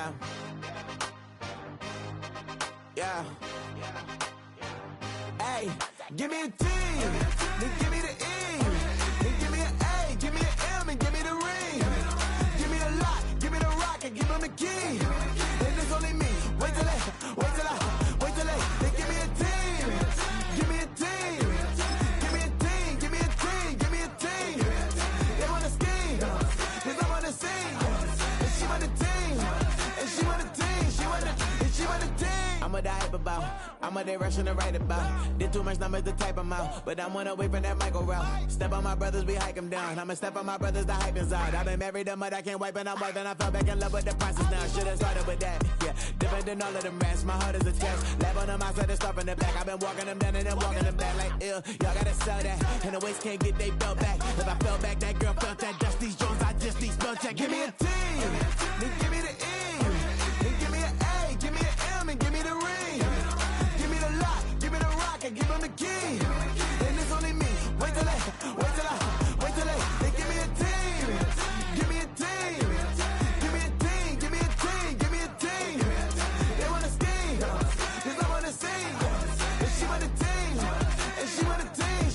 Yeah. Yeah. Hey, give me a T, then give me the E, then give me an A, give me an M, and give me the ring. Give me the lock, give me the rock, and give them the key. Then it's only me. Wait till they, then give me a team. Give me a team. Give me a team, give me a team, give me a team. They wanna scheme, cause I wanna sing. And she want the team, and she want the team, she want the team. I'm what the hype about, I'm what they rushing to write about. Did too much numbers to type them out, but I'm one away from that Michael route. Step on my brothers, we hike them down. I'ma step on my brothers, the hype is out. I've been married them, but I can't wipe and I'm wiping. I fell back in love with the process now. Should've started with that, yeah. Different than all of them rats, my heart is a test. Lab on them outside and stuff in the back. I've been walking them down and then walking them back like ill. Y'all gotta sell that, and the waist can't get they belt back. If I fell back, that girl felt that. Dust these Jones, I just need spell check. Give me a T, then give me the E, then give me an A, give me an M, and give me the ring. Give me the lock, give me the rock, and give them the key. Then it's only me. Wait till they, then give me a team. Give me a team. Give me a team, give me a team, give me a team. They wanna scheme, cause I wanna sing. And she want a team, and she want a team,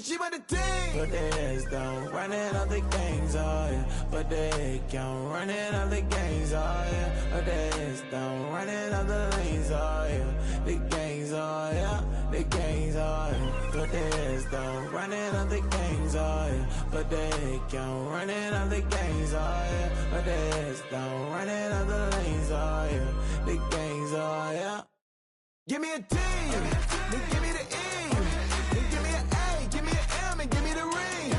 she want a team. But they don't running all the games, oh yeah. But they can't running all the games, oh yeah. But they don't running all the lanes, oh yeah. The games, oh yeah. The games, oh yeah. But they don't running all the games, oh yeah. But they can't running all the games, oh yeah. But they don't running all the lanes, oh yeah. The games, oh yeah. Give me a team, then give me the E, then give me an A, give me an M, and give me the ring.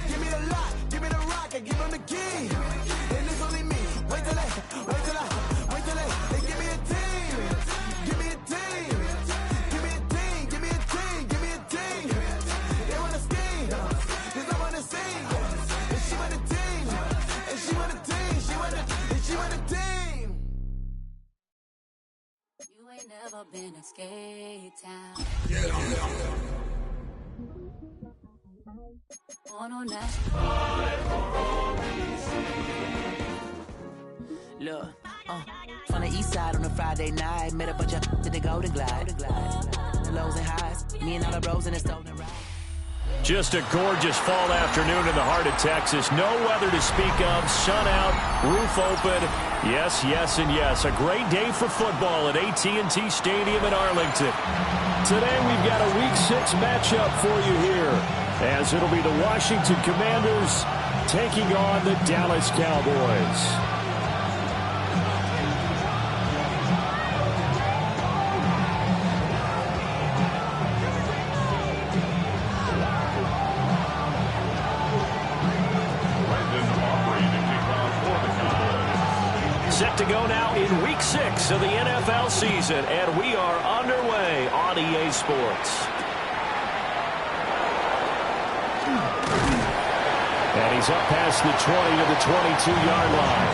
Give me the lock, give me the rock, and give them the key. Then it's only me. Wait till they, then give me a team. Give me a team. Give me a team, give me a team, give me a team. They wanna scheme, cause I wanna sing. And she want a team, and she want a team, she want a team. You ain't never been a skate town. On that. Look, from the east side on a Friday night, met a bunch of to the Golden Glide. The lows and highs, me and all the bros in the stolen ride. Just a gorgeous fall afternoon in the heart of Texas. No weather to speak of. Sun out, roof open. Yes, yes, and yes. A great day for football at AT&T Stadium in Arlington. Today we've got a Week 6 matchup for you here, as it'll be the Washington Commanders taking on the Dallas Cowboys. Set to go now in Week 6 of the NFL season, and we are underway on EA Sports. And he's up past the 20 to the 22-yard line.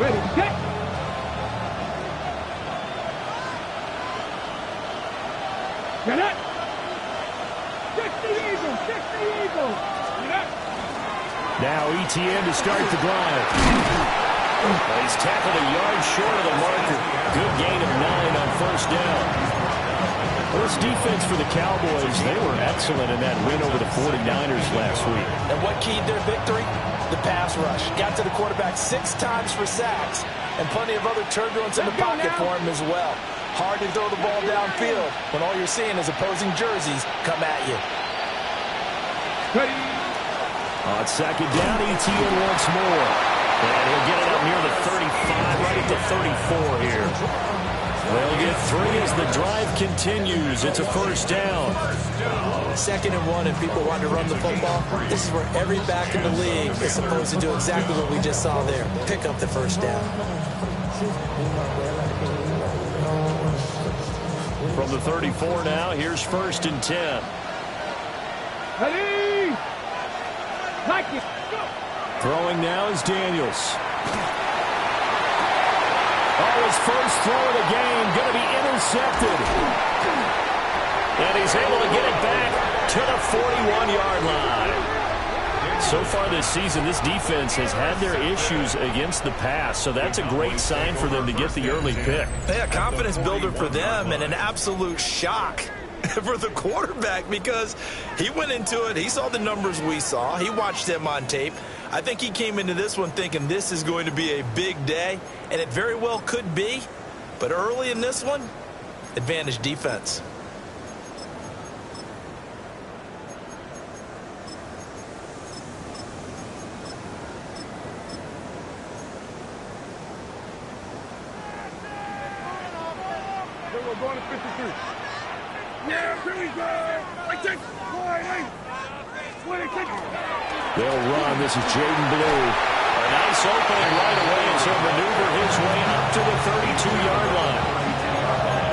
Ready, get! Get it! 60 Eagles! 60 Eagles! Get it! Now ETN to start the drive. He's tackled a yard short of the marker. Good gain of 9 on first down. Well, this defense for the Cowboys, they were excellent in that win over the 49ers last week. And what keyed their victory? The pass rush. Got to the quarterback 6 times for sacks, and plenty of other turbulence in the pocket for him as well. Hard to throw the ball downfield when all you're seeing is opposing jerseys come at you. On second down, ETN once more. And he'll get it up near the 35, right at the 34 here. They'll get 3 as the drive continues. It's a first down. 2nd and 1, and people want to run the football. This is where every back in the league is supposed to do exactly what we just saw there. Pick up the first down. From the 34 now, here's 1st and 10. Ready! Like it! Go! Throwing now is Daniels. his first throw of the game. Going to be intercepted. And he's able to get it back to the 41-yard line. So far this season, this defense has had their issues against the pass, so that's a great sign for them to get the early pick. Yeah, confidence builder for them and an absolute shock for the quarterback because he went into it. He saw the numbers we saw. He watched them on tape. I think he came into this one thinking this is going to be a big day, and it very well could be. But early in this one, advantage defense. We're going to 53. Yeah, here we go. I take 26. They'll run. This is Jaden Blue. A nice opening right away as he'll maneuver his way up to the 32-yard line.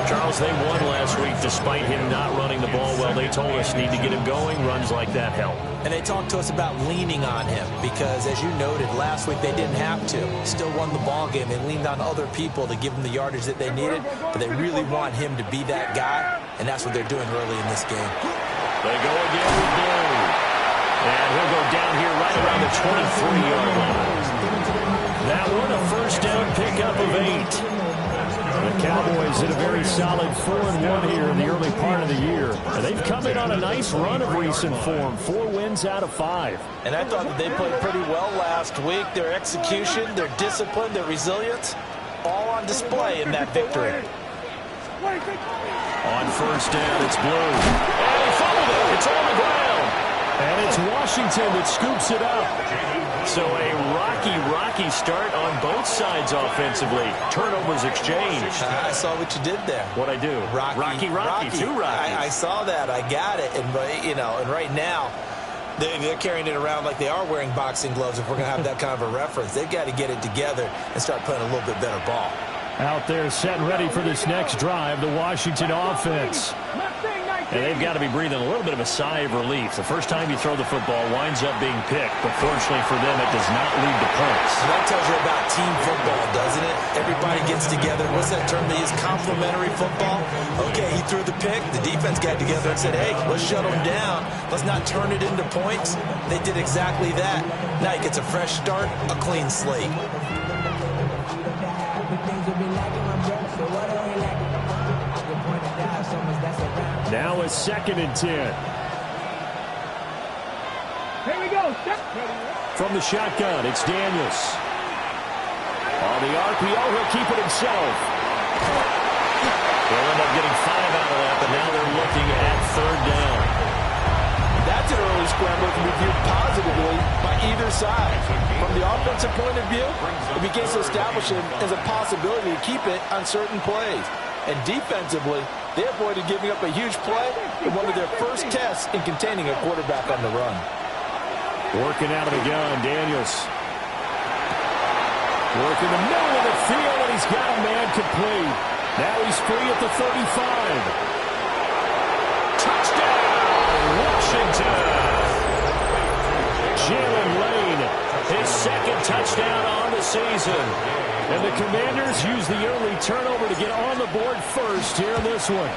Charles, they won last week despite him not running the ball well. They told us need to get him going. Runs like that help. And they talked to us about leaning on him because, as you noted, last week they didn't have to. Still won the ball game. They leaned on other people to give them the yardage that they needed, but they really want him to be that guy, and that's what they're doing early in this game. They go again with Blue. And he'll go down here right around the 23-yard line. That one a first down pickup of 8. The Cowboys in a very solid 4-1 here in the early part of the year. And they've come in on a nice run of recent form. 4 wins out of 5. And I thought that they played pretty well last week. Their execution, their discipline, their resilience, all on display in that victory. On first down, it's Blue. And he fumbled it. It's on the ground. And it's Washington that scoops it up. So a rocky start on both sides offensively. Turnovers exchanged. I saw what you did there. What'd I do? Rocky. Two Rockies. I saw that. I got it. And, and right now, they're carrying it around like they are wearing boxing gloves. If we're going to have that kind of a reference, they've got to get it together and start playing a little bit better ball. Out there set and ready for this next drive, the Washington offense. And they've got to be breathing a little bit of a sigh of relief. The first time you throw the football winds up being picked, but fortunately for them, it does not lead to points. That tells you about team football, doesn't it? Everybody gets together. What's that term they use? Complementary football? Okay, he threw the pick. The defense got together and said, hey, let's shut him down. Let's not turn it into points. They did exactly that. Now he gets a fresh start, a clean slate. Now a 2nd and 10. Here we go. From the shotgun, it's Daniels. On the RPO, he'll keep it himself. They'll end up getting 5 out of that, but now they're looking at 3rd down. That's an early scramble that can be viewed positively by either side. From the offensive point of view, it begins to establish it as a possibility to keep it on certain plays. And defensively, they avoided giving up a huge play in one of their first tests in containing a quarterback on the run. Working out of the gun, Daniels. Working the middle of the field, and he's got a man complete. Now he's free at the 35. Touchdown, Washington! Jalen Lane, his 2nd touchdown on the season. And the Commanders use the early turnover to get on the board first here in this one.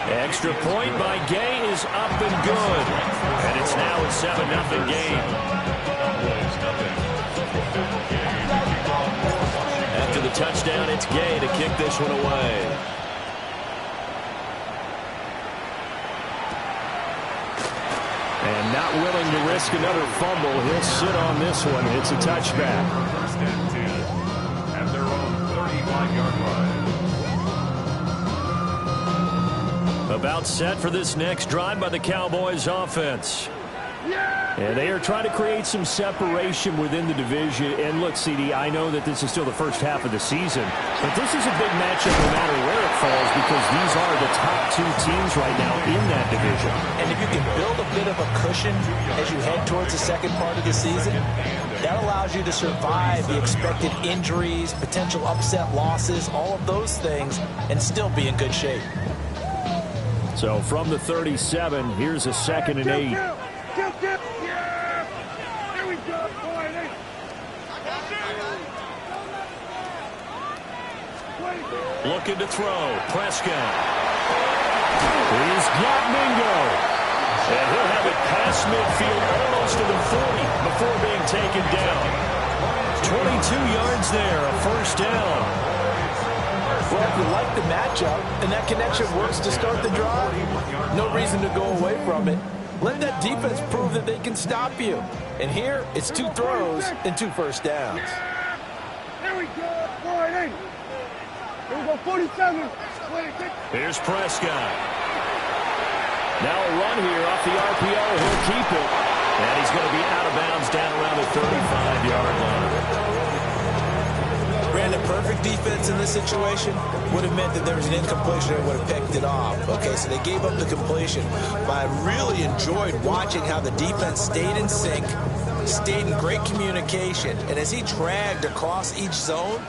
Extra point by Gay is up and good. And it's now a 7-0 game. After the touchdown, it's Gay to kick this one away. And not willing to risk another fumble, he'll sit on this one. It's a touchback. 1st and 10 at their own 35-yard line. About set for this next drive by the Cowboys offense. And they are trying to create some separation within the division. And look, CD, I know that this is still the first half of the season, but this is a big matchup no matter where it falls because these are the top 2 teams right now in that division. And if you can build a bit of a cushion as you head towards the second part of the season, that allows you to survive the expected injuries, potential upset losses, all of those things, and still be in good shape. So from the 37, here's a 2nd and 8. Looking to throw. Prescott. He's got Mingo. And he'll have it past midfield almost to the 40 before being taken down. 22 yards there, a first down. Well, if you like the matchup and that connection works to start the drive, no reason to go away from it. Let that defense prove that they can stop you. And here, it's 2 throws and 2 first downs. Here we go. 480. Here we go, 47. Here's Prescott. Now a run here off the RPO. He'll keep it. And he's going to be out of bounds down around the 35-yard line. Brandon, perfect defense in this situation would have meant that there was an incompletion and would have picked it off. Okay, so they gave up the completion. But I really enjoyed watching how the defense stayed in sync, stayed in great communication. And as he dragged across each zone,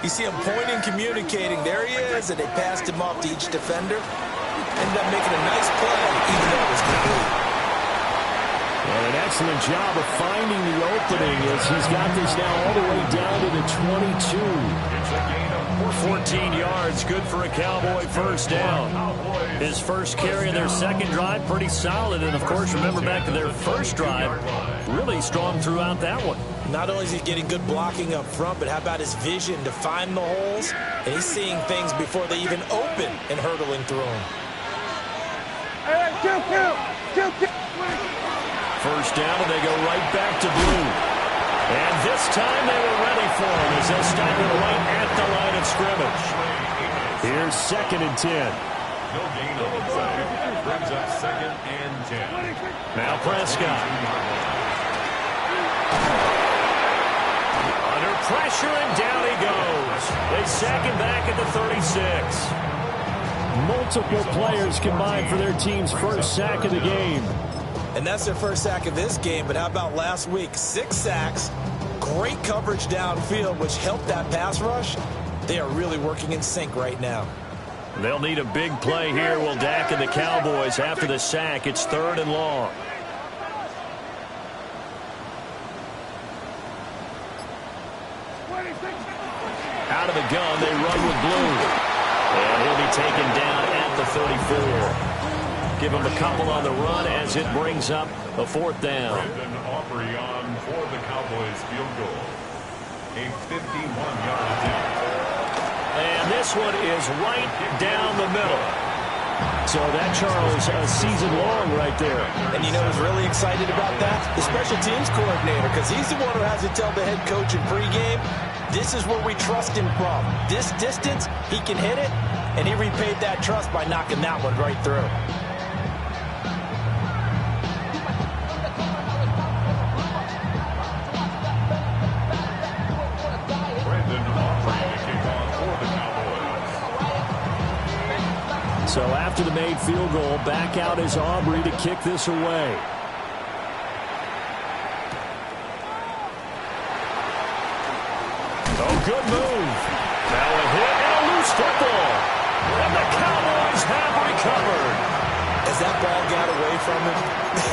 you see him pointing, communicating. There he is, and they passed him off to each defender. Ended up making a nice play, even though it was complete. And an excellent job of finding the opening as he's got this now all the way down to the 22. 14 yards, good for a Cowboy first down. His first carry of their second drive, pretty solid. And, of course, remember back to their first drive, really strong throughout that one. Not only is he getting good blocking up front, but how about his vision to find the holes? And he's seeing things before they even open and hurdling through them. Hey, kill. First down, and they go right back to Blue. And this time they were ready for him as they'll stop him right at the line of scrimmage. Here's 2nd and 10. No gain on the play. Brings up 2nd and 10. Now Prescott. Under pressure, and down he goes. They sack him back at the 36. Multiple players combined for their team's first sack of the game. And that's their first sack of this game, but how about last week? 6 sacks, great coverage downfield, which helped that pass rush. They are really working in sync right now. They'll need a big play here, will Dak and the Cowboys after the sack. It's 3rd and long. Out of the gun, they run with Blue. And he'll be taken down at the 34. Give him a couple on the run as it brings up a 4th down. Brandon Aubrey on for the Cowboys field goal. A 51-yard attempt. And this one is right down the middle. So that, Charles, a season long right there. And you know who's really excited about that? The special teams coordinator, because he's the one who has to tell the head coach in pregame, this is where we trust him from. This distance, he can hit it, and he repaid that trust by knocking that one right through. So after the made field goal, back out is Aubrey to kick this away. Oh, good move. Now a hit and a loose football. And the Cowboys have recovered. As that ball got away from him,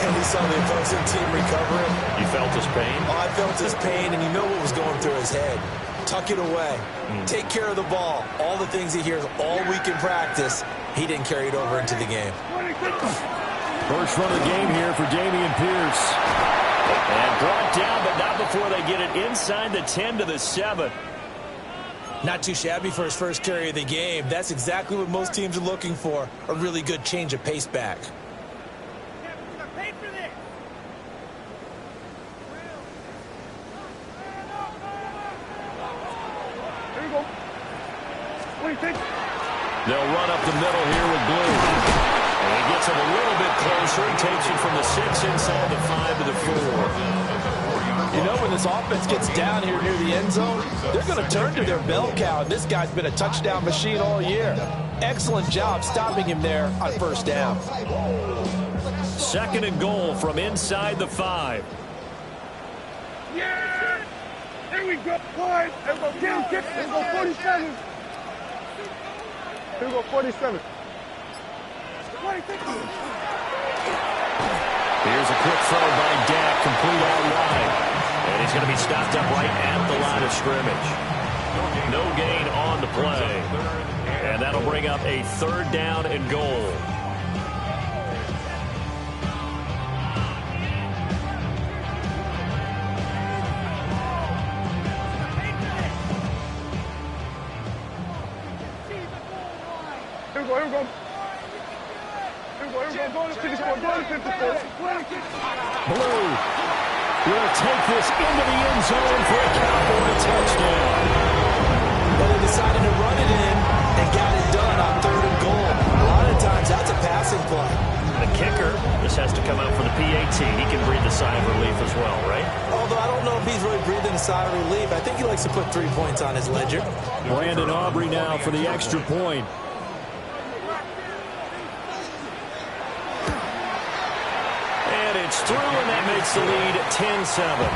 and he saw the opposing team recover it. You felt his pain? Oh, I felt his pain, and you know what was going through his head. Tuck it away. Take care of the ball. All the things he hears all week in practice, he didn't carry it over into the game. First run of the game here for Dameon Pierce. And brought down, but not before they get it inside the 10 to the 7. Not too shabby for his first carry of the game. That's exactly what most teams are looking for. A really good change of pace back. They'll run up the middle here with Blue. And he gets him a little bit closer. He takes it from the 6 inside the 5 to the 4. You know, when this offense gets down here near the end zone, they're going to turn to their bell cow. And this guy's been a touchdown machine all year. Excellent job stopping him there on first down. 2nd and goal from inside the 5. Yeah! Here we go, boys. Let's go, kick. Let's go, 47. Here we go, 47. Here's a quick throw by Dak, complete out wide. And he's going to be stopped up right at the line of scrimmage. No gain on the play. And that'll bring up a 3rd down and goal. Here we go. Go to 54. Blue will take this into the end zone for a Cowboy touchdown. Well, they decided to run it in and got it done on 3rd and goal. A lot of times, that's a passing play. The kicker just has to come out for the PAT. He can breathe a sigh of relief as well, right? Although I don't know if he's really breathing a sigh of relief. I think he likes to put 3 points on his ledger. Brandon Aubrey now for the extra point. And it's through, and that makes the lead 10-7.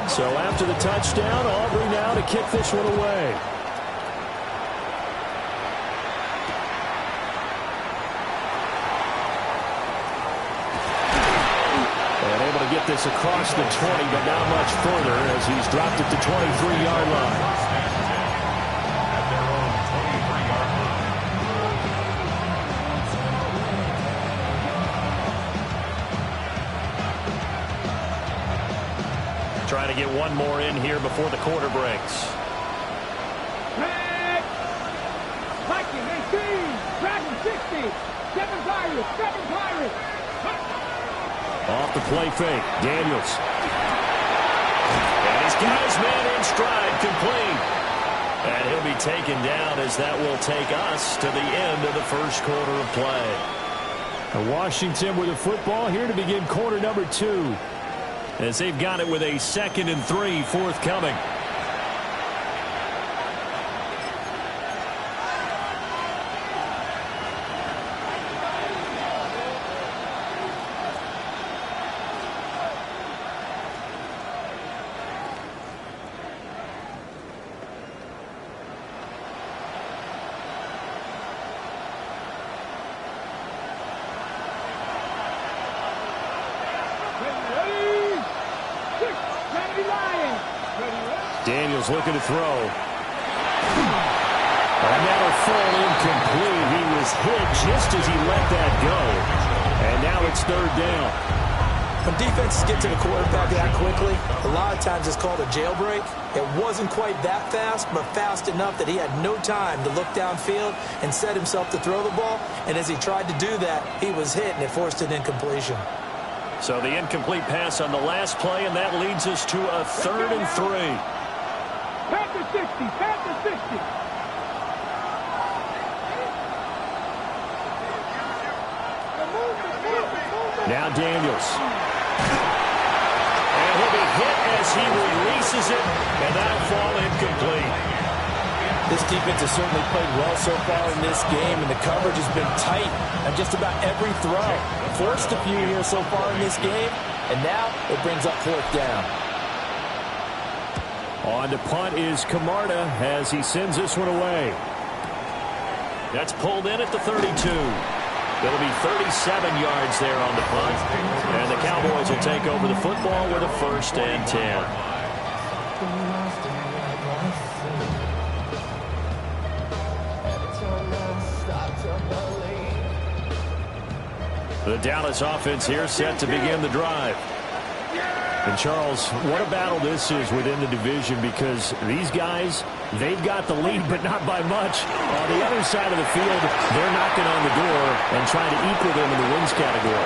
So after the touchdown, Aubrey now to kick this one away. And able to get this across the 20, but not much further as he's dropped it to 23-yard line. Trying to get one more in here before the quarter breaks. Viking 18, Dragon 60, 7 Pirates. Off the play fake, Daniels. And he's got his man in stride, complete. And he'll be taken down as that will take us to the end of the first quarter of play. Washington with the football here to begin quarter number 2. As they've got it with a 2nd and 3 forthcoming. Daniels looking to throw. And that'll fall incomplete. He was hit just as he let that go. And now it's 3rd down. When defenses get to the quarterback that quickly, a lot of times it's called a jailbreak. It wasn't quite that fast, but fast enough that he had no time to look downfield and set himself to throw the ball. And as he tried to do that, he was hit, and it forced an incompletion. So the incomplete pass on the last play, and that leads us to a 3rd and 3. Panther 60. Now Daniels. And he'll be hit as he releases it, and that'll fall incomplete. This defense has certainly played well so far in this game, and the coverage has been tight on just about every throw. Forced a few here so far in this game, and now it brings up 4th down. On to punt is Camarda as he sends this one away. That's pulled in at the 32. It'll be 37 yards there on the punt. And the Cowboys will take over the football with a 1st and 10. The Dallas offense here set to begin the drive. And, Charles, what a battle this is within the division, because these guys, they've got the lead, but not by much. On the other side of the field, they're knocking on the door and trying to equal them in the wins category.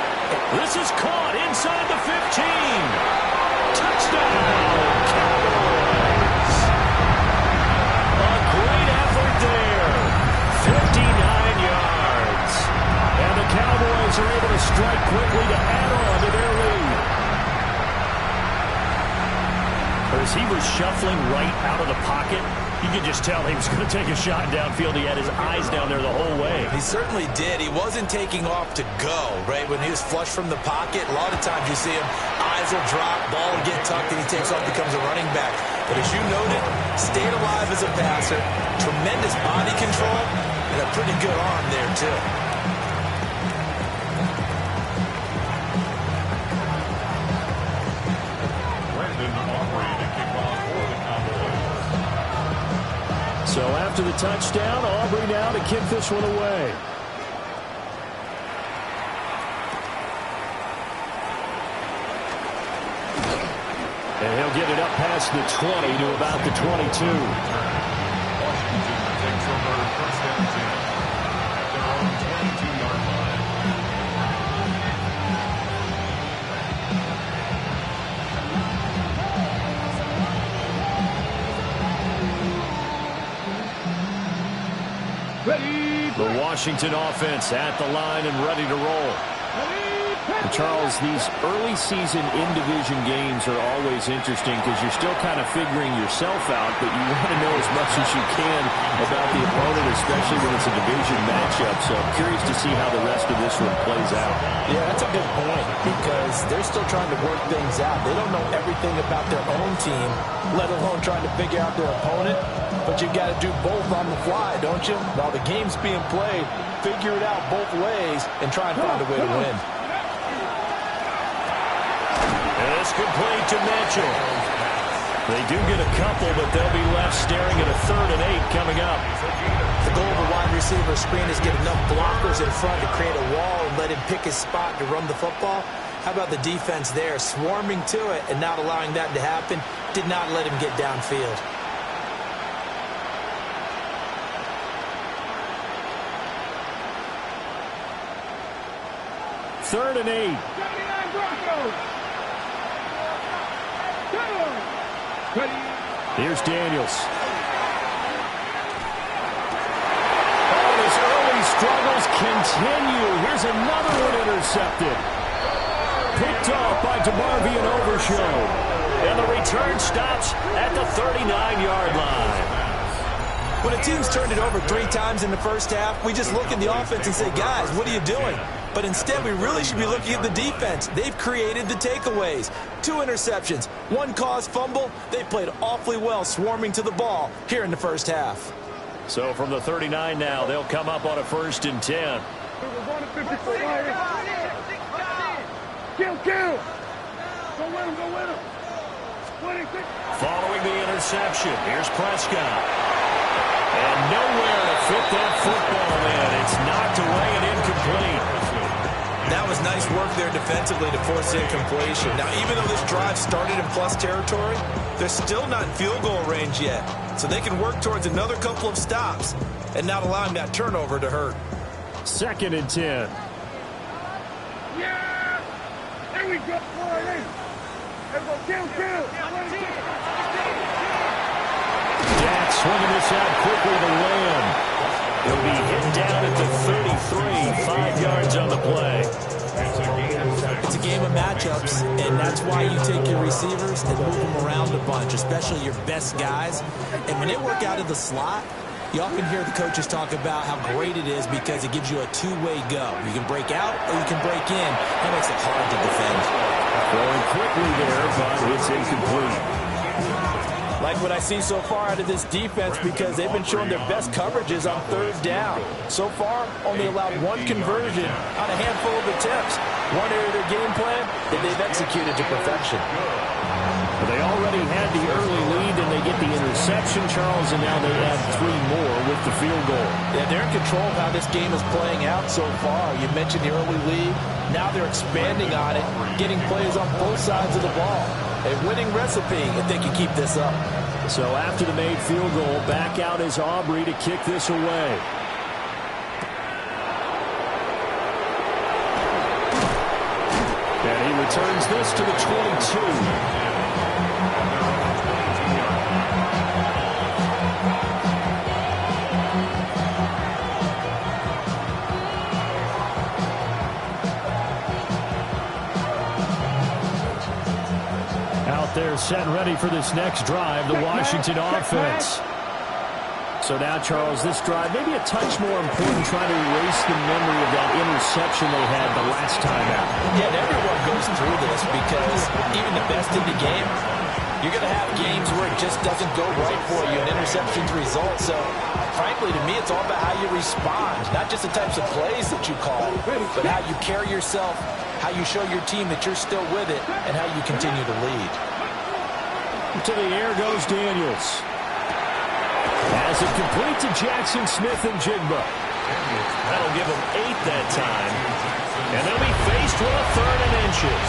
This is caught inside the 15. Touchdown, Cowboys. A great effort there. 59 yards. And the Cowboys are able to strike quickly to add on to their lead. Receivers shuffling right out of the pocket. You could just tell he was going to take a shot downfield. He had his eyes down there the whole way. He certainly did. He wasn't taking off to go, right? When he was flush from the pocket, a lot of times you see him, eyes will drop, ball will get tucked, and he takes off, becomes a running back. But as you noted, stayed alive as a passer, tremendous body control, and a pretty good arm there, too. So after the touchdown, Aubrey now to kick this one away. And he'll get it up past the 20 to about the 22. Washington takes over first and 10 at their own 22-yard line. The Washington offense at the line and ready to roll. And Charles, these early season in-division games are always interesting because you're still kind of figuring yourself out, but you want to know as much as you can about the opponent, especially when it's a division matchup. So I'm curious to see how the rest of this one plays out. Yeah, that's a good point because they're still trying to work things out. They don't know everything about their own team, let alone trying to figure out their opponent. But you got to do both on the fly, don't you? While the game's being played, figure it out both ways and try and find a way to win. It's complete to Mitchell. They do get a couple, but they'll be left staring at a 3rd and 8 coming up. The goal of a wide receiver screen is get enough blockers in front to create a wall and let him pick his spot to run the football. How about the defense there, swarming to it and not allowing that to happen? Did not let him get downfield. Third and 8. Here's Daniels. Oh, his early struggles continue. Here's another one intercepted. Picked off by DeMarvion Overshow. And the return stops at the 39-yard line. When a team's turned it over 3 times in the first half, we just look at the offense and say, guys, what are you doing? But instead, we really should be looking at the defense. They've created the takeaways. 2 interceptions, 1 caused fumble. They played awfully well swarming to the ball here in the first half. So from the 39 now, they'll come up on a 1st and 10. We're going to 54. Kill. Go win him, go win him. 26. Following the interception, here's Prescott. And nowhere to fit that football in. It's knocked away and incomplete. That was nice work there defensively to force incompletion. Now, even though this drive started in plus territory, they're still not in field goal range yet. So they can work towards another couple of stops and not allowing that turnover to hurt. 2nd and 10. Yeah! There we go. Kill. Dak swinging this out quickly to Lamb. He'll be hit down at the 33, 5 yards on the play. It's a game of matchups, and that's why you take your receivers and move them around a bunch, especially your best guys. And when they work out of the slot, you often hear the coaches talk about how great it is because it gives you a 2-way go. You can break out or you can break in. That makes it hard to defend. Throwing quickly there, but it's incomplete. Like what I see so far out of this defense because they've been showing their best coverages on 3rd down. So far, only allowed 1 conversion on a handful of attempts. One area of their game plan that they've executed to perfection. They already had the early lead, and they get the interception, Charles, and now they add 3 more with the field goal. Yeah, they're in control of how this game is playing out so far. You mentioned the early lead. Now they're expanding on it, getting plays on both sides of the ball. A winning recipe if they can keep this up. So after the made field goal, back out is Aubrey to kick this away. And he returns this to the 22. Out there set ready for this next drive, the Washington offense. So now, Charles, this drive maybe a touch more important, trying to erase the memory of that interception they had the last time out. Yeah, and everyone goes through this because even the best in the game, you're going to have games where it just doesn't go right for you, and interceptions result. So, frankly, to me, it's all about how you respond, not just the types of plays that you call, but how you carry yourself, how you show your team that you're still with it, and how you continue to lead. To the air goes Daniels. As it complete to Jackson Smith and Jigba. That'll give him 8 that time. And they'll be faced with a 3rd and inches.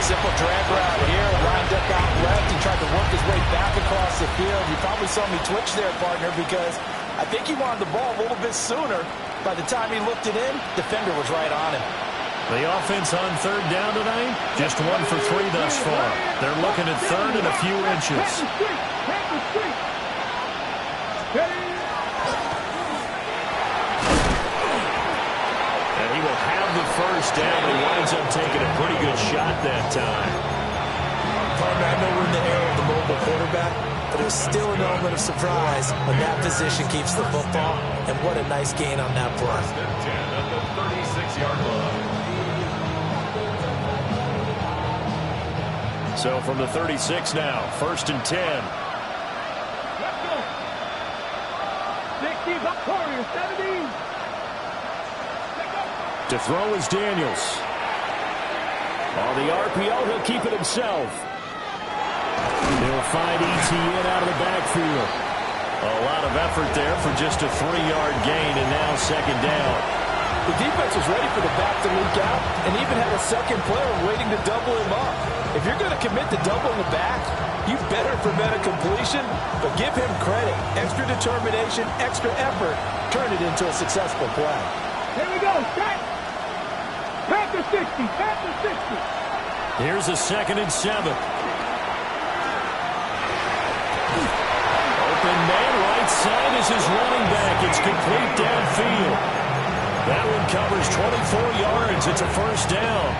Simple drag route here, lined up out left. He tried to work his way back across the field. You probably saw me twitch there, partner, because I think he wanted the ball a little bit sooner. By the time he looked it in, defender was right on him. The offense on 3rd down tonight, just 1 for 3 thus far. They're looking at 3rd and a few inches. And he will have the 1st down. He winds up taking a pretty good shot that time. I know we're in the era of the mobile quarterback, but there's still an element of surprise when that position keeps the football. And what a nice gain on that play. First and 10 at the 36-yard line. So from the 36 now, 1st and 10. Let's go. 60, up corner, 70. To throw is Daniels. On the RPO, he'll keep it himself. He'll find ETN out of the backfield. A lot of effort there for just a 3-yard gain, and now 2nd down. The defense was ready for the back to leak out and even had a second player waiting to double him up. If you're going to commit to doubling the back, you better prevent a completion, but give him credit. Extra determination, extra effort, turn it into a successful play. Here we go, set. Back to 60, back to 60. Here's a 2nd and 7. Open man, right side is his running back. It's complete downfield. That one covers 24 yards. It's a 1st down.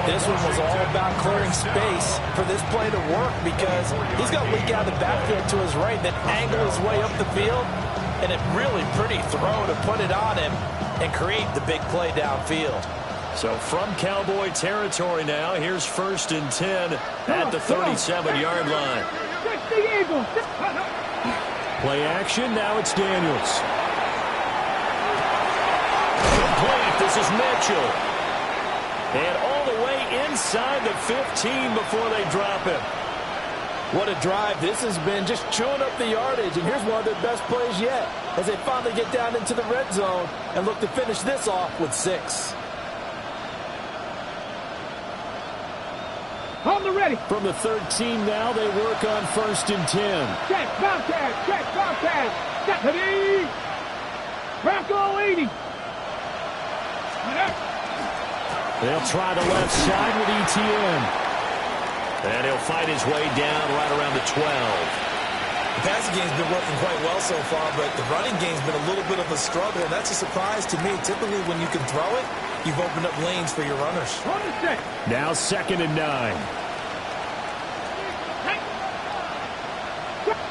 This one was all about clearing space for this play to work because he's got to leak out the backfield to his right, then angle his way up the field, and a really pretty throw to put it on him and create the big play downfield. So from Cowboy territory now, here's 1st and 10 at the 37-yard line. Play action, now it's Daniels. Complete, this is Mitchell. And all the way inside the 15 before they drop him. What a drive this has been, just chewing up the yardage. And here's one of their best plays yet as they finally get down into the red zone and look to finish this off with 6. On the ready. From the 13 now, they work on 1st and 10. Check, Bobcat, check, Bobcat. Stephanie. Bronco 80. They'll try the left side with ETN. And he'll fight his way down right around the 12. The passing game's been working quite well so far, but the running game's been a little bit of a struggle. That's a surprise to me. Typically, when you can throw it, you've opened up lanes for your runners. Now 2nd and 9.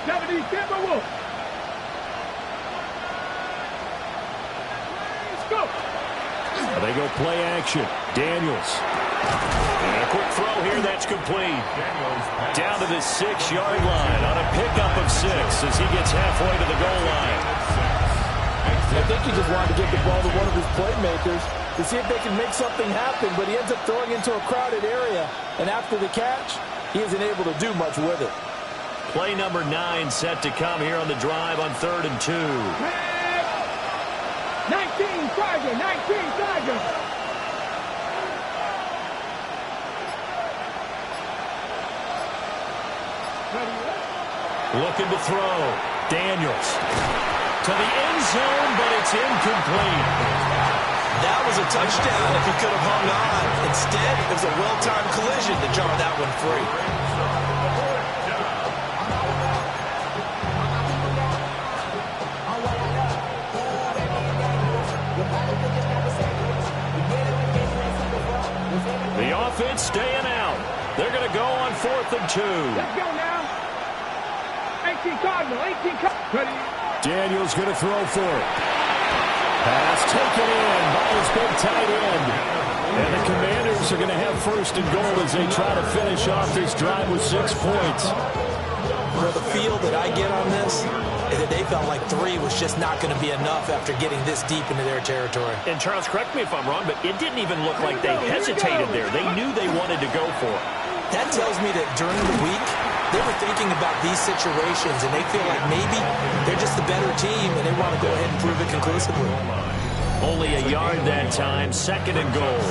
70, Timberwolf. Let's go. They go play action. Daniels. And a quick throw here that's complete. Down to the 6-yard line on a pickup of 6 as he gets halfway to the goal line. I think he just wanted to get the ball to one of his playmakers to see if they can make something happen, but he ends up throwing into a crowded area. And after the catch, he isn't able to do much with it. Play number 9 set to come here on the drive on 3rd and 2. 19 Tiger, 19 Tiger. Looking to throw. Daniels. To the end zone, but it's incomplete. That was a touchdown if he could have hung on. Instead, it was a well-timed collision to jar that one free. The offense staying out. They're going to go on 4th and 2. Let's go now. 18 Cardinal, 18 Cardinal. Daniel's going to throw for it. Pass taken in by his big tight end. And the Commanders are going to have first and goal as they try to finish off this drive with 6 points. Well, the feel that I get on this is that they felt like 3 was just not going to be enough after getting this deep into their territory. And Charles, correct me if I'm wrong, but it didn't even look like they hesitated there. They knew they wanted to go for it. That tells me that during the week, they were thinking about these situations, and they feel like maybe they're just the better team, and they want to go ahead and prove it conclusively. Only a yard that time, second and goal.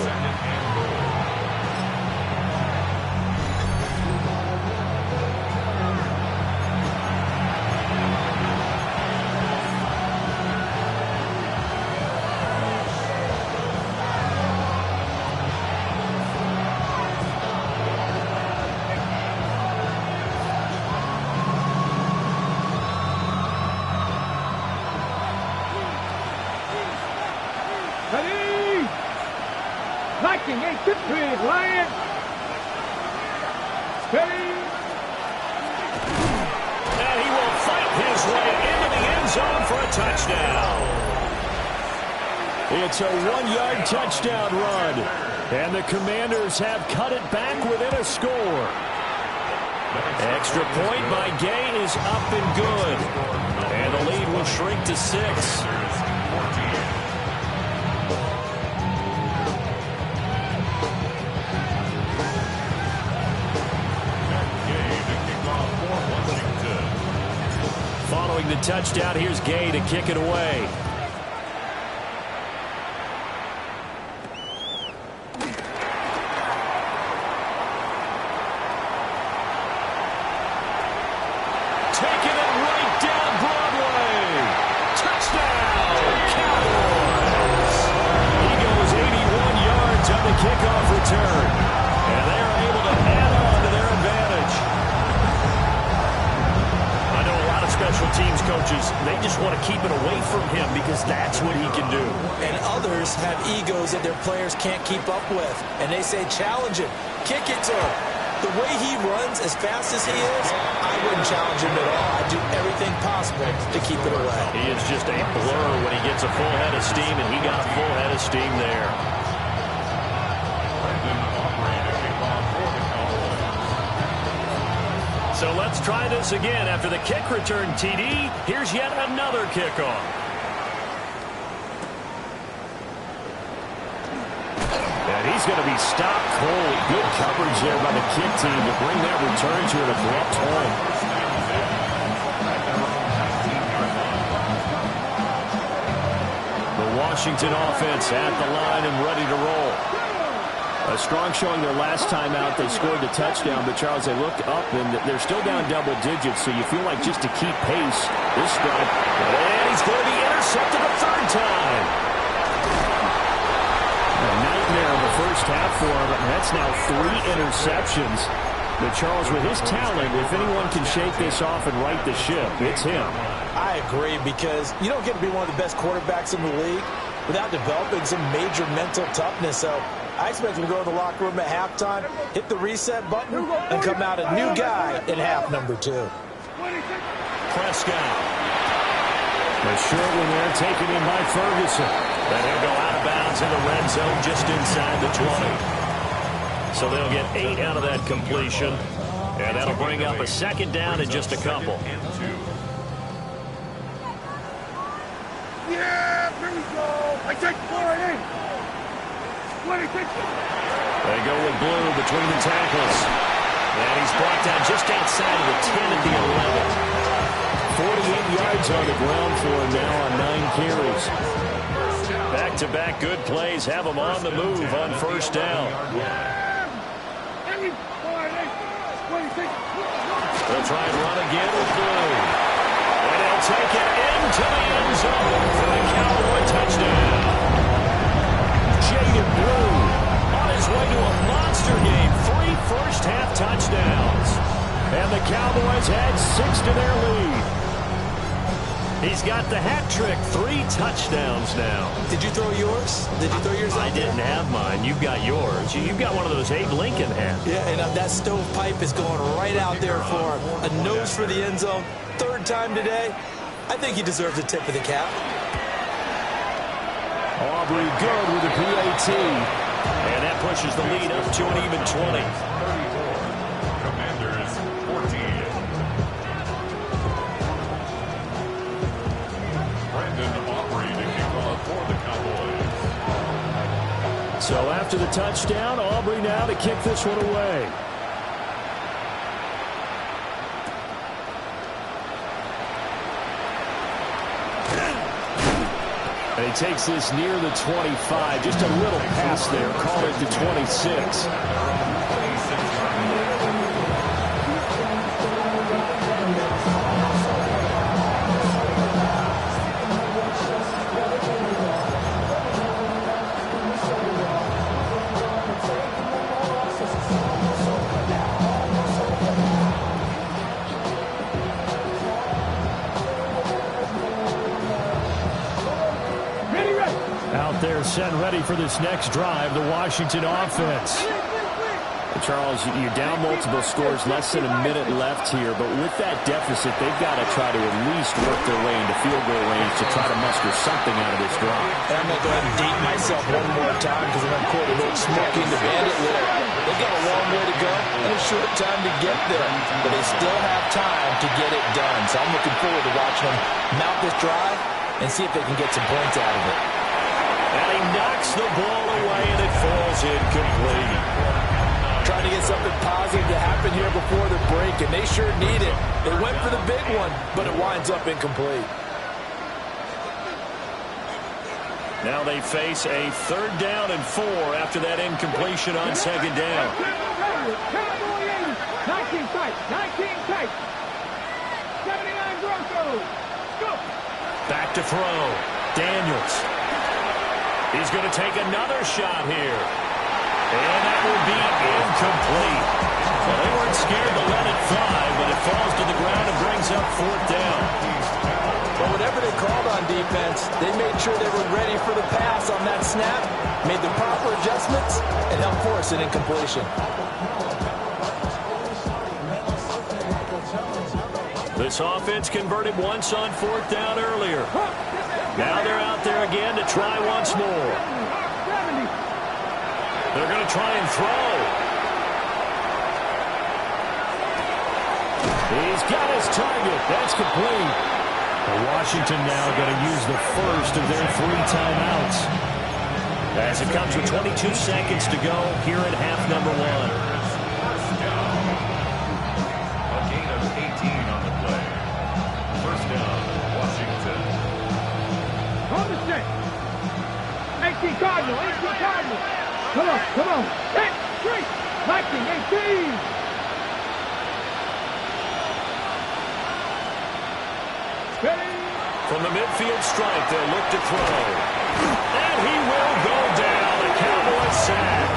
Ready? Liking, 8-3, Lions. Ready? And he will fight his way into the end zone for a touchdown. It's a 1-yard touchdown run. And the Commanders have cut it back within a score. Extra point by Gay is up and good. And the lead will shrink to 6. Following the touchdown, here's Gay to kick it away. Taking it right down Broadway. Touchdown, Cowboys. He goes 81 yards on the kickoff return. And they are able to add on to their advantage. I know a lot of special teams coaches, they just want to keep it away from him because that's what he can do. And others have egos that their players can't keep up with. And they say, challenge him, kick it to him. The way he runs as fast as he is, I wouldn't challenge him at all. I'd do everything possible to keep it away. He is just a blur when he gets a full head of steam, and he got a full head of steam there. So let's try this again. After the kick return TD, here's yet another kickoff. And he's going to be stopped cold. Good coverage there by the kick team to bring that return to an abrupt point. The Washington offense at the line and ready to roll. A strong showing their last time out. They scored the touchdown, but Charles, they looked up and they're still down double digits, so you feel like just to keep pace, this drive, and he's going to be intercepted a third time. A nightmare in the first half for him, and that's now 3 interceptions. But Charles, with his talent, if anyone can shake this off and right the ship, it's him. I agree, because you don't get to be one of the best quarterbacks in the league without developing some major mental toughness. So I expect him to go to the locker room at halftime, hit the reset button, and come out a new guy in half number 2. Prescott. The short one there taken in by Ferguson. Then he'll go out of bounds in the red zone just inside the 20. So they'll get 8 out of that completion. And that'll bring up a second down in just a couple. Yeah, here we go. I take 4 in. 26. They go with Blue between the tackles. And he's brought down just outside of the 10 at the 11. 48 yards on the ground for him now on 9 carries. Back-to-back good plays have him on the move on first down. They'll try and run again with Blue. And he'll take it into the end zone for the Cowboy touchdown. Jaden Blue on his way to a monster game. 3 first-half touchdowns. And the Cowboys add 6 to their lead. He's got the hat trick. 3 touchdowns now. Did you throw yours? Did you throw yours out I didn't have mine. You've got yours. You've got one of those Abe Lincoln hats. Yeah, and that stovepipe is going right out there for him. A nose for the end zone. 3rd time today. I think he deserves a tip of the cap. Aubrey good with the PAT. And that pushes the lead up to an even 20. 34. Commanders 14. Brandon Aubrey to kick off for the Cowboys. So after the touchdown, Aubrey now to kick this one away. And he takes this near the 25. Just a little pass there. Call it to 26. They're set ready for this next drive, the Washington offense. Charles, you're down multiple scores, less than a minute left here, but with that deficit, they've got to try to at least work their way into field goal range to try to muster something out of this drive. And I'm going to go ahead and date myself one more time because I'm going to quote a little Smoking the Bandit lyric. They've got a long way to go and a short time to get there, but they still have time to get it done. So I'm looking forward to watching them mount this drive and see if they can get some points out of it. And he knocks the ball away, and it falls incomplete. Trying to get something positive to happen here before the break, and they sure need it. They went for the big one, but it winds up incomplete. Now they face a 3rd down and 4 after that incompletion on 2nd down. 19 tight, 19 tight. 79 Broncos. Go. Back to throw. Daniels. He's going to take another shot here. And that will be incomplete. Well, they weren't scared to let it fly, but it falls to the ground and brings up 4th down. Well, whatever they called on defense, they made sure they were ready for the pass on that snap, made the proper adjustments, and helped force an incompletion. This offense converted once on 4th down earlier. Now they're out there again to try once more. They're going to try and throw. He's got his target. That's complete. Washington now going to use the first of their 3 timeouts. As it comes with 22 seconds to go here at half number 1. A gain of 18 on the play. 1st down, Washington. On the set. 18 Cardinal, 18 Cardinal. Come on, come on. 10, 3, 19, 18. From the midfield stripe, they'll look to throw. And he will go down. A Cowboys sack.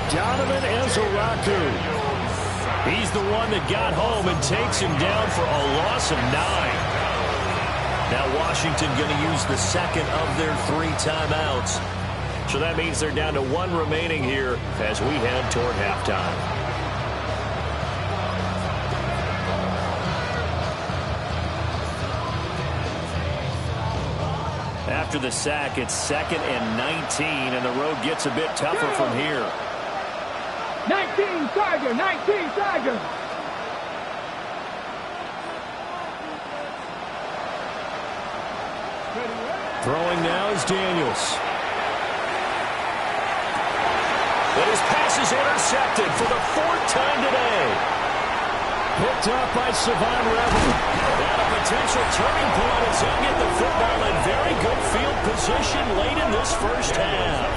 Donovan Ezeraku. He's the one that got home and takes him down for a loss of 9. Now Washington going to use the 2nd of their 3 timeouts. So that means they're down to 1 remaining here as we head toward halftime. After the sack, it's 2nd and 19, and the road gets a bit tougher from here. 19 Tiger, 19 Tiger. Throwing now is Daniels. is intercepted for the 4th time today. Picked up by Savon Revel. And a potential turning point as he'll get the football in very good field position late in this first half.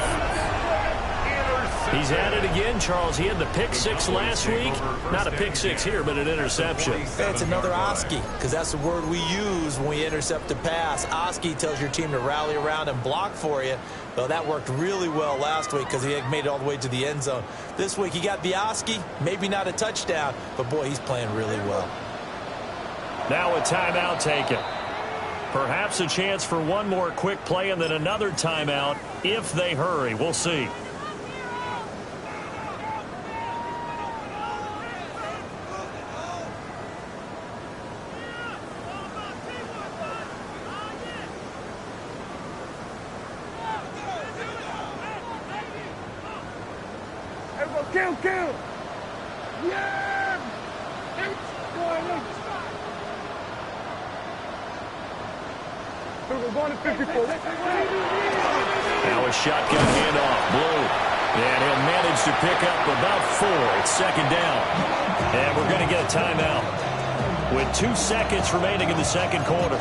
He's at it again, Charles. He had the pick 6 last week. Not a pick 6 here, but an interception. It's another Oski, because that's the word we use when we intercept a pass. Oski tells your team to rally around and block for you. Well, that worked really well last week because he had made it all the way to the end zone. This week he got the Oski, maybe not a touchdown, but boy, he's playing really well. Now a timeout taken. Perhaps a chance for one more quick play and then another timeout if they hurry. We'll see. Kill! Yeah! We're going to 54. Now a shotgun handoff. Blue. And he'll manage to pick up about 4. It's 2nd down. And we're going to get a timeout with 2 seconds remaining in the 2nd quarter.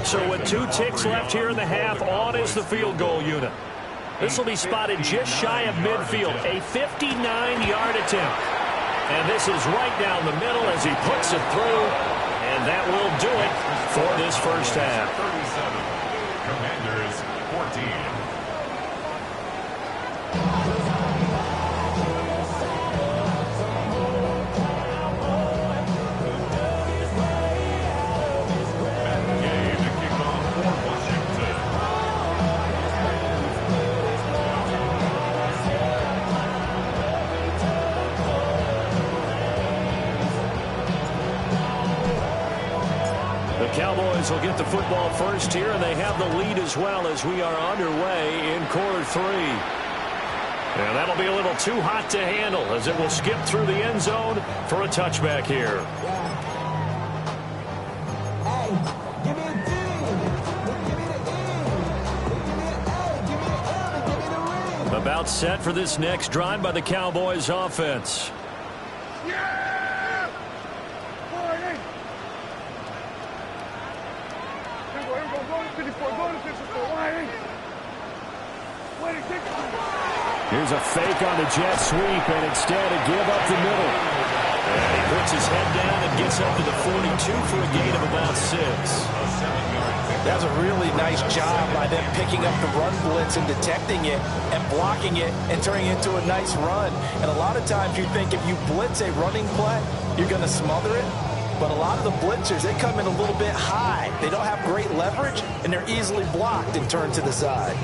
So with 2 ticks left here in the half, on is the field goal unit. This will be spotted just shy of midfield, a 59-yard attempt. And this is right down the middle as he puts it through. And that will do it for this first half. 37, Commanders 14. Cowboys will get the football first here, and they have the lead as well as we are underway in quarter 3. And that'll be a little too hot to handle as it will skip through the end zone for a touchback here. About set for this next drive by the Cowboys offense. Here's a fake on the jet sweep, and instead a give up the middle. And he puts his head down and gets up to the 42 for a gain of about 6. That's a really nice job by them picking up the run blitz and detecting it and blocking it and turning it into a nice run. And a lot of times you think if you blitz a running play, you're going to smother it. But a lot of the blitzers, they come in a little bit high. They don't have great leverage, and they're easily blocked and turned to the side.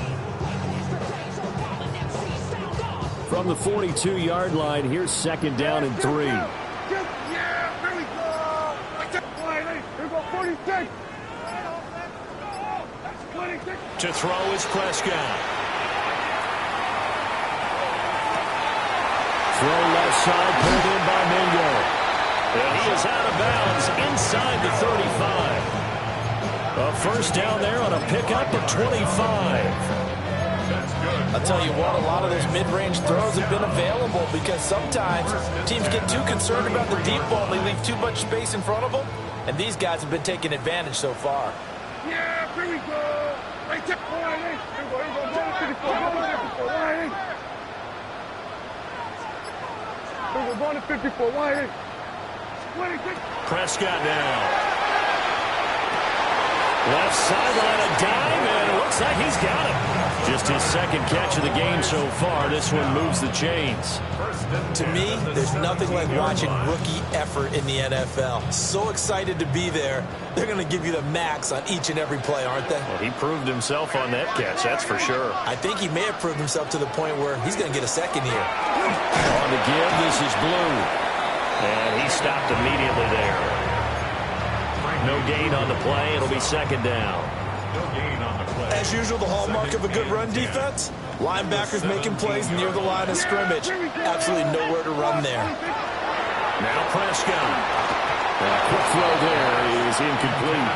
From the 42-yard line, here's 2nd down and 3. Yeah, there we go. Here we go, 46. 26. To throw is Prescott. Throw left side, pulled in by Mingo. And he is out of bounds inside the 35. A first down there on a pickup of 25. I'll tell you what, a lot of those mid-range throws have been available because sometimes teams get too concerned about the deep ball. They leave too much space in front of them, and these guys have been taking advantage so far. Yeah, here we go. Right there. Here we go, going to 54. Wide. Prescott now. Left sideline, a dime, and it looks like he's got it. Just his 2nd catch of the game so far. This one moves the chains. To me, there's nothing like watching rookie effort in the NFL. So excited to be there. They're going to give you the max on each and every play, aren't they? Well, he proved himself on that catch, that's for sure. I think he may have proved himself to the point where he's going to get a 2nd here. On the give, this is Blue. And he stopped immediately there. No gain on the play. It'll be 2nd down. As usual, the hallmark of a good run defense, linebackers making plays near the line of scrimmage. Absolutely nowhere to run there. Now Prescott. A quick throw there is incomplete.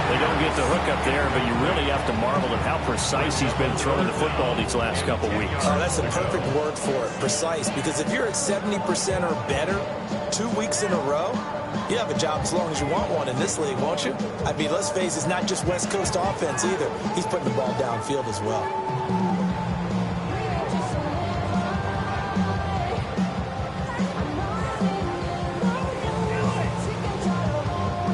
They don't get the hook up there, but you really have to marvel at how precise he's been throwing the football these last couple weeks. Oh, that's the perfect word for it, precise, because if you're at 70% or better 2 weeks in a row, you have a job as long as you want one in this league, won't you? I mean, let's face it, it's not just West Coast offense either. He's putting the ball downfield as well.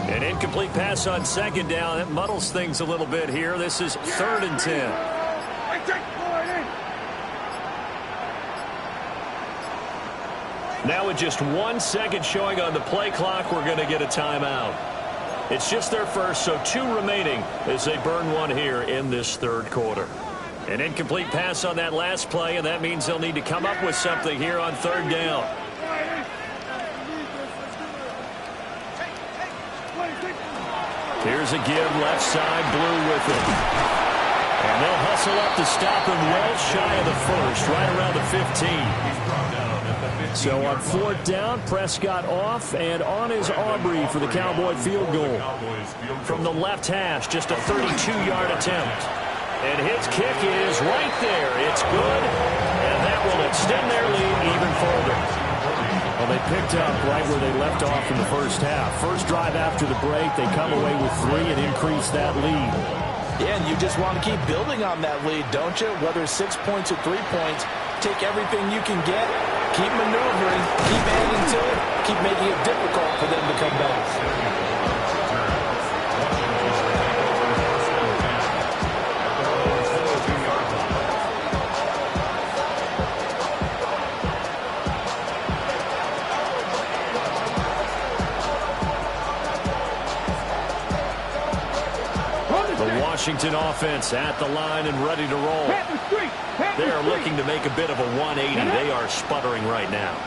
An incomplete pass on second down. That muddles things a little bit here. This is 3rd and 10. Now with just 1 second showing on the play clock, we're going to get a timeout. It's just their first, so 2 remaining as they burn one here in this 3rd quarter. An incomplete pass on that last play, and that means they'll need to come up with something here on 3rd down. Here's a give, left side, Blue with it. And they'll hustle up to stop him well shy of the first, right around the 15. So on 4th down, Prescott off, and on is Aubrey for the Cowboy field goal. From the left hash, just a 32-yard attempt. And his kick is right there. It's good, and that will extend their lead even further. Well, they picked up right where they left off in the first half. First drive after the break, they come away with 3 and increase that lead. Yeah, and you just want to keep building on that lead, don't you? Whether it's 6 points or 3 points, take everything you can get, keep maneuvering, keep adding to it, keep making it difficult for them to come back. Washington offense at the line and ready to roll. They are looking to make a bit of a 180. They are sputtering right now.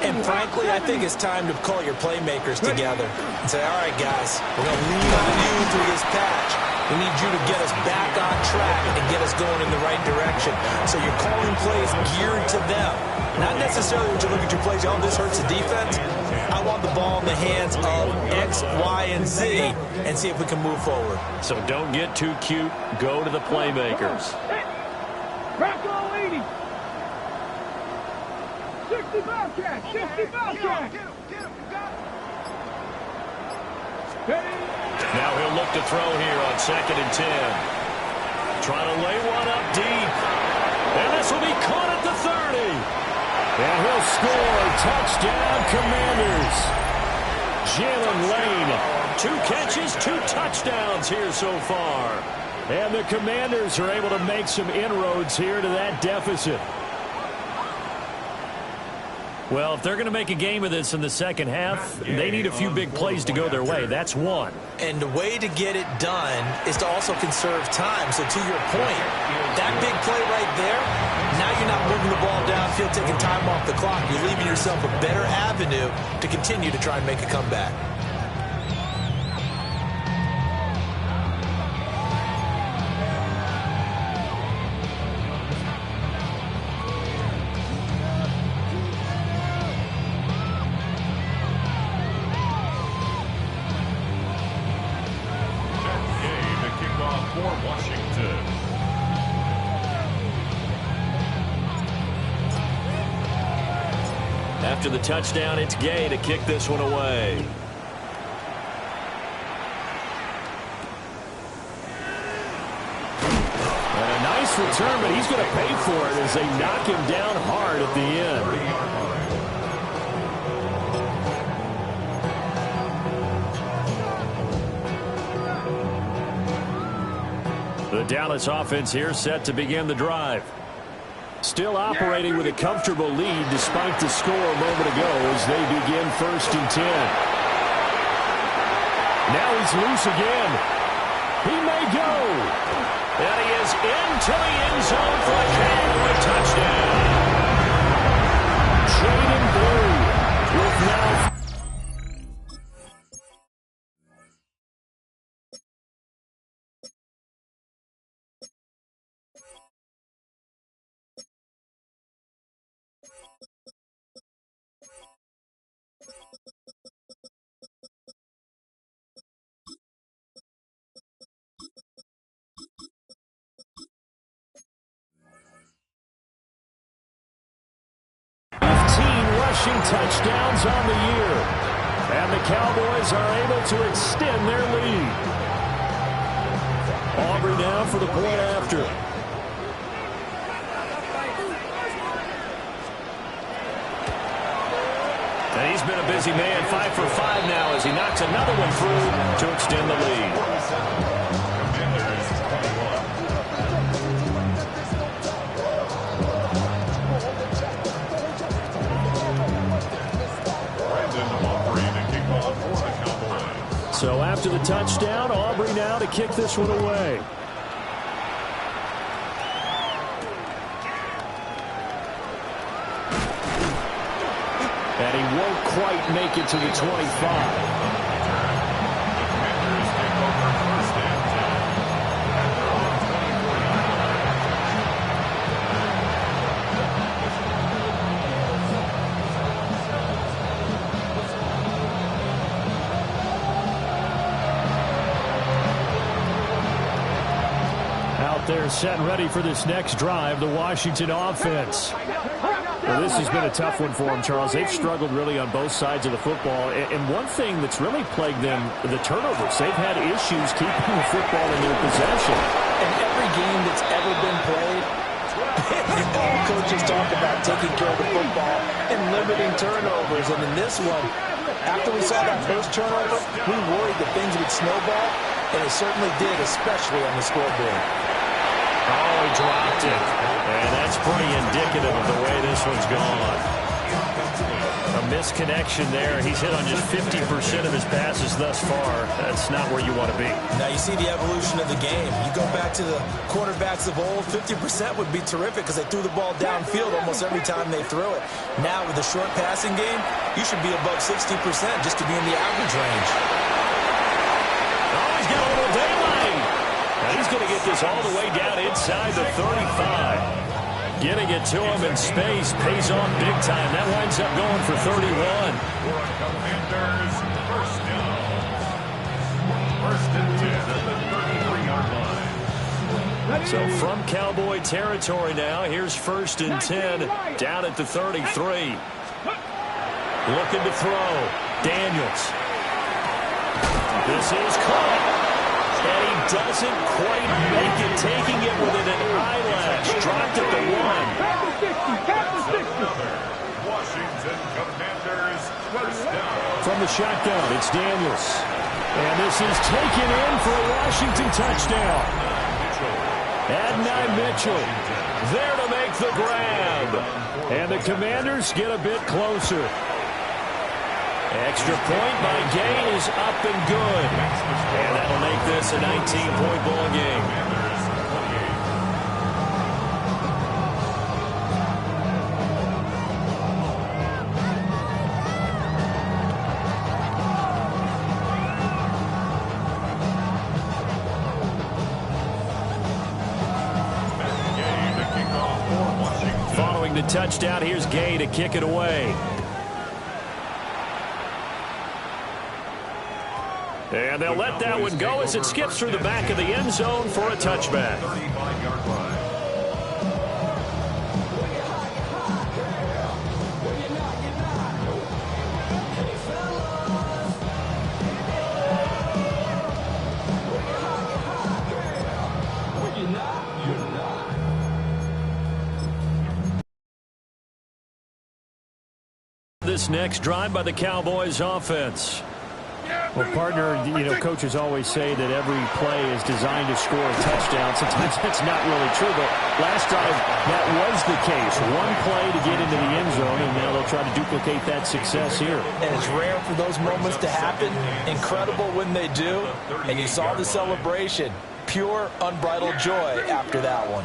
And frankly, I think it's time to call your playmakers together and say, all right, guys, we're going to lean on you through this patch. We need you to get us back on track and get us going in the right direction. So you're calling plays geared to them. Not necessarily when you look at your plays, oh, this hurts the defense. I want the ball in the hands of X, Y, and Z and see if we can move forward. So don't get too cute. Go to the playmakers. Crack all 80. 65 catch. 65 catch. Now he'll look to throw here on 2nd and 10. Trying to lay one up deep. And this will be caught at the 30. And he'll score. Touchdown, Commanders. Jalen Lane, 2 catches, 2 touchdowns here so far. And the Commanders are able to make some inroads here to that deficit. Well, if they're going to make a game of this in the second half, they need a few big plays to go their way. That's one. And the way to get it done is to also conserve time. So to your point, that big play right there, now you're not moving the ball downfield, taking time off the clock. You're leaving yourself a better avenue to continue to try and make a comeback. After the touchdown, it's Gay to kick this one away. And a nice return, but he's going to pay for it as they knock him down hard at the end. The Dallas offense here set to begin the drive. Still operating with a comfortable lead despite the score a moment ago as they begin 1st and 10. Now he's loose again. He may go. And he is into the end zone for a Cowboy touchdown. Jaden Blue with now rushing touchdowns on the year. And the Cowboys are able to extend their lead. Aubrey now for the point after. And he's been a busy man, 5 for 5 now as he knocks another one through to extend the lead. So after the touchdown, Aubrey now to kick this one away. And he won't quite make it to the 25. They're set and ready for this next drive, the Washington offense. Well, this has been a tough one for them, Charles. They've struggled really on both sides of the football. And one thing that's really plagued them, the turnovers. They've had issues keeping the football in their possession. In every game that's ever been played, all coaches talk about taking care of the football and limiting turnovers. And in this one, after we saw that first turnover, we worried that things would snowball, and it certainly did, especially on the scoreboard. Oh, he dropped it. And that's pretty indicative of the way this one's gone. A misconnection there. He's hit on just 50% of his passes thus far. That's not where you want to be. Now you see the evolution of the game. You go back to the quarterbacks of old, 50% would be terrific because they threw the ball downfield almost every time they threw it. Now with the short passing game, you should be above 60% just to be in the average range. Oh, he's got a little daylight. Now he's going to get this all the way down inside the 35. Getting it to him in space pays off big time. That winds up going for 31. Commanders, first down. First and 10 at the 33-yard line. So from Cowboy territory now, here's first and 10 down at the 33. Looking to throw. Daniels. This is caught. And he doesn't quite make it, taking it within an eyelash. Dropped at the 1. Washington Commanders, first down. From the shotgun, it's Daniels. And this is taken in for a Washington touchdown. Adonai Mitchell there to make the grab. And the Commanders get a bit closer. Extra point by Gay is up and good. And that'll make this a 19-point ball game. Following the touchdown, here's Gay to kick it away. And they'll let that one go as it skips through the back of the end zone for a touchback. 35-yard line. This next drive by the Cowboys offense. Well, partner, you know, coaches always say that every play is designed to score a touchdown. Sometimes that's not really true, but last drive, that was the case. One play to get into the end zone, and now they'll try to duplicate that success here. And it's rare for those moments to happen. Incredible when they do. And you saw the celebration. Pure, unbridled joy after that one.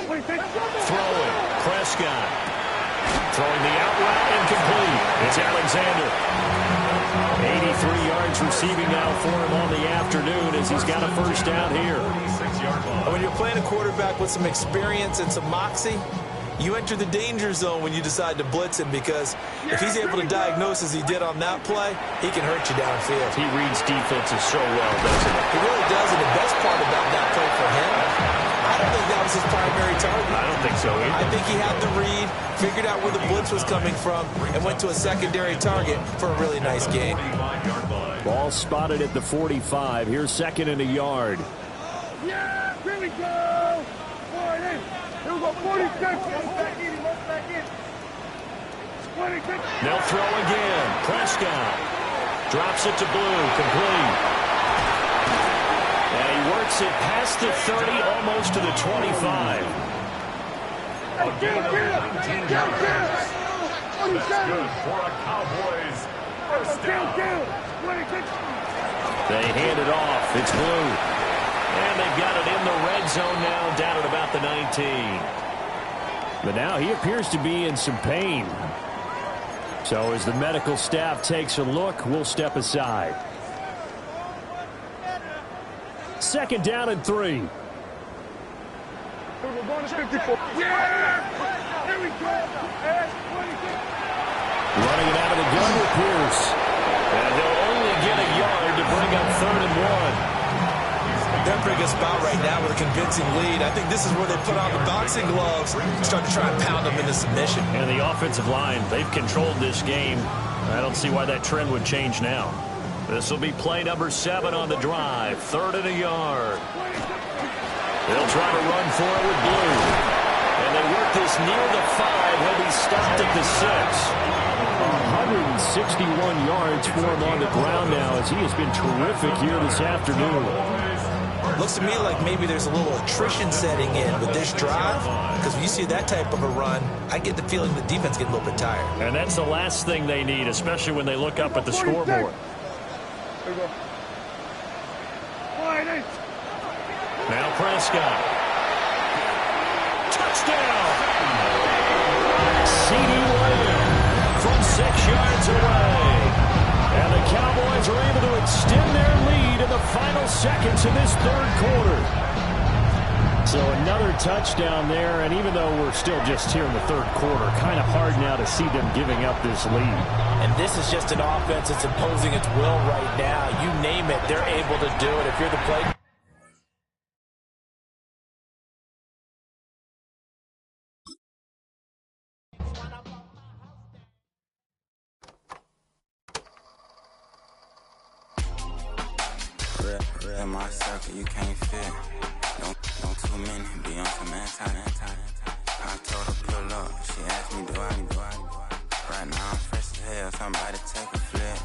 Throwing, Prescott. Throwing the out route, incomplete. It's Alexander. 83 yards receiving now for him on the afternoon as he's got a first down here. When you're playing a quarterback with some experience and some moxie, You enter the danger zone when you decide to blitz him, because if he's able to diagnose as he did on that play, he can hurt you downfield. He reads defenses so well, doesn't he? He really does, and the best part about that play for him, I don't think that was his primary target. I don't think so either. I think he had the read, figured out where the blitz was coming from, and went to a secondary target for a really nice game. Ball spotted at the 45. Here's 2nd and a yard. Yeah, here we go. Boy, here we go, 46. Back in, back in. 26. They'll throw again. Prescott drops it to Blue, complete. And he works it past the 30, almost to the 25. Hey, get him. 27. Good for a Cowboys first down. 26. They hand it off. It's Blue. And they've got it in the red zone now, down at about the 19. But now he appears to be in some pain. So as the medical staff takes a look, we'll step aside. 2nd down and 3. We're going to 54. Yeah! Here we go. 26. Running it out of the gun with Pierce. And he'll only get a yard to bring up 3rd and 1. They're pretty good spot right now with a convincing lead. I think this is where they put on the boxing gloves and start to try and pound them into submission. And the offensive line, they've controlled this game. I don't see why that trend would change now. This will be play number 7 on the drive. 3rd and a yard. They'll try to run for it with Blue. And they work this near the 5. He'll be stopped at the 6. 161 yards for him on the ground now, as he has been terrific here this afternoon. Looks to me like maybe there's a little attrition setting in with this drive, because when you see that type of a run, I get the feeling the defense gets a little bit tired. And that's the last thing they need, especially when they look up at the scoreboard. There we go. Now Prescott. Touchdown! C.D. Lamb from 6 yards away. And the Cowboys are able to extend their lead in the final seconds of this 3rd quarter. So another touchdown there, and even though we're still just here in the 3rd quarter, kind of hard now to see them giving up this lead. And this is just an offense that's imposing its will right now. You name it, they're able to do it. If you're the play... In my circle, you can't fit. Don't too many be on some anti. I told her pull up. She asked me, do I? Right now I'm fresh as hell. Somebody take a flip.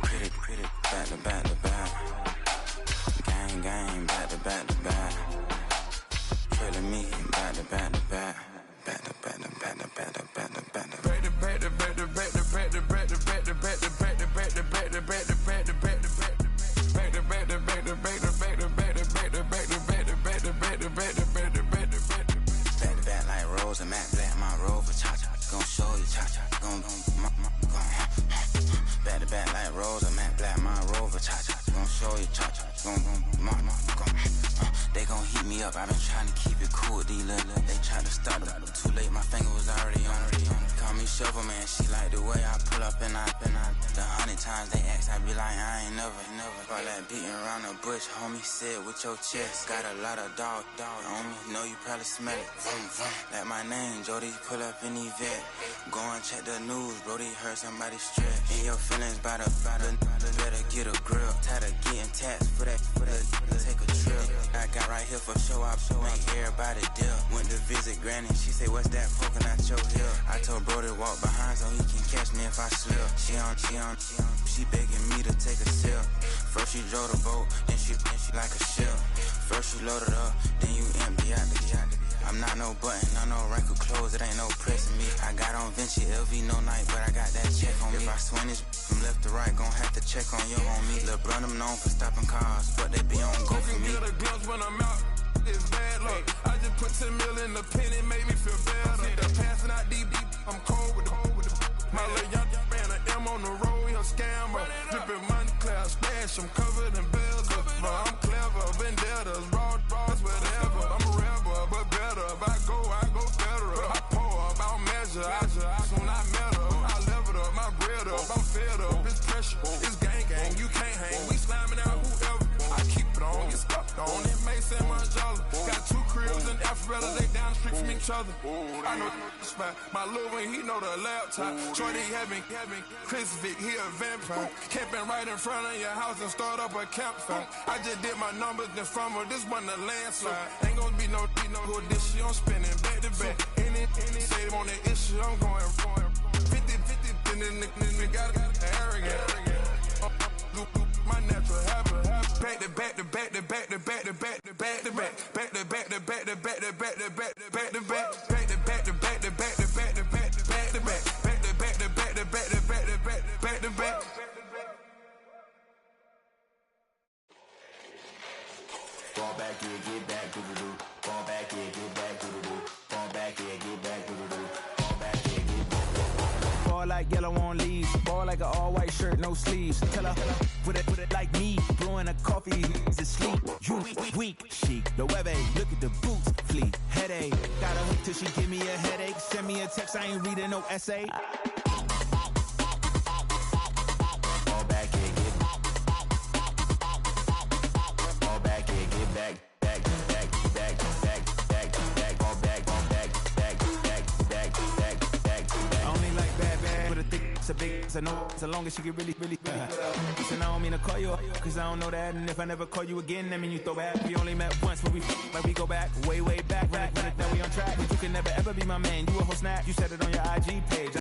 Pretty, back to back. Gang, back to back. Trailing me, back to back. A Matt Black, my Rover, cha-cha, gon' show you, cha-cha, gon' back to back like Rose, a Matt Black, my Rover, cha-cha, gon' show you, cha-cha, gon' they gon' heat me up, I been trying to keep it cool, these little, they tried to start up, too late, my finger was already on, call me Shovel Man, she like the way I pull up and I, the 100 times they ask, I be like, I ain't never, all that beating around the bush, homie, sit with your chest, got a lot of dog on me, know you probably smell it, like my name, Jody, pull up in the vet, go and check the news, Brody heard somebody stretch, in your feelings by the better get a grill, tired of getting taxed for that, take a trip, I got right here for show up, make everybody deal, went to visit Granny, she say, what's that poking out your hill, I told Brody walk behind so he can catch me if I slip, she begging me to take a sip, first she drove the boat, then she like a ship, first you load it up, then you empty out the I'm not no button, no wrinkle clothes, it ain't no pressing me. I got on Vinci, LV, no night, but I got that check on me. If I swing this from left to right, gon' have to check on your homie. Lil' Brun, I'm known for stopping cars, but they be on go for me. The gloves when I'm out, it's bad luck. I just put 10 mil in the pen, it made me feel better. They're passing out deep, I'm cold with the my little young man, an M on the road, he a scammer. Drippin' money, cloud splash, I'm covered in bells. I'm clever, vendettas, raw, whatever. I'm a rebel, but better. If I go better. rather they down the street from each other. I know the spot. My little one, he know the laptop. Shorty having Chris Vick, he a vampire. Camping right in front of your house and start up a campfire. I just did my numbers in front of this one, the landslide. Ain't gonna be no good this shit, I'm spinning back to back. Any say on that issue, I'm going 50, and then nigga got arrogant. My natural habit. Back to back to back to back to back to back to back to back. Back to back to back to back to back to back to back to back. Back to back to back to back to back to back to back to back. Back to back to back to back to back to back to back. Fall back here, get back, do-do-do. Fall back here, get back, do-do-do. Fall back here, get back, do-do-do. Fall back here, get back. Ball like yellow on leaves. Ball like an all-white shirt, no sleeves. Tell her, put it like me. Blowing a coffee, is asleep. You weak, chic. The web look at the boots, fleet. Headache. Gotta wait till she give me a headache. Send me a text, I ain't reading no essay. Fall back here, get back. Fall back here, get back. It's a big, it's a no, so long as she can really Listen, I don't mean to call you, cause I don't know that. And if I never call you again, that mean you throw back. We only met once, but we go back, way back. Run it, now we on track. But you can never ever be my man, you a whole snap. You said it on your IG page.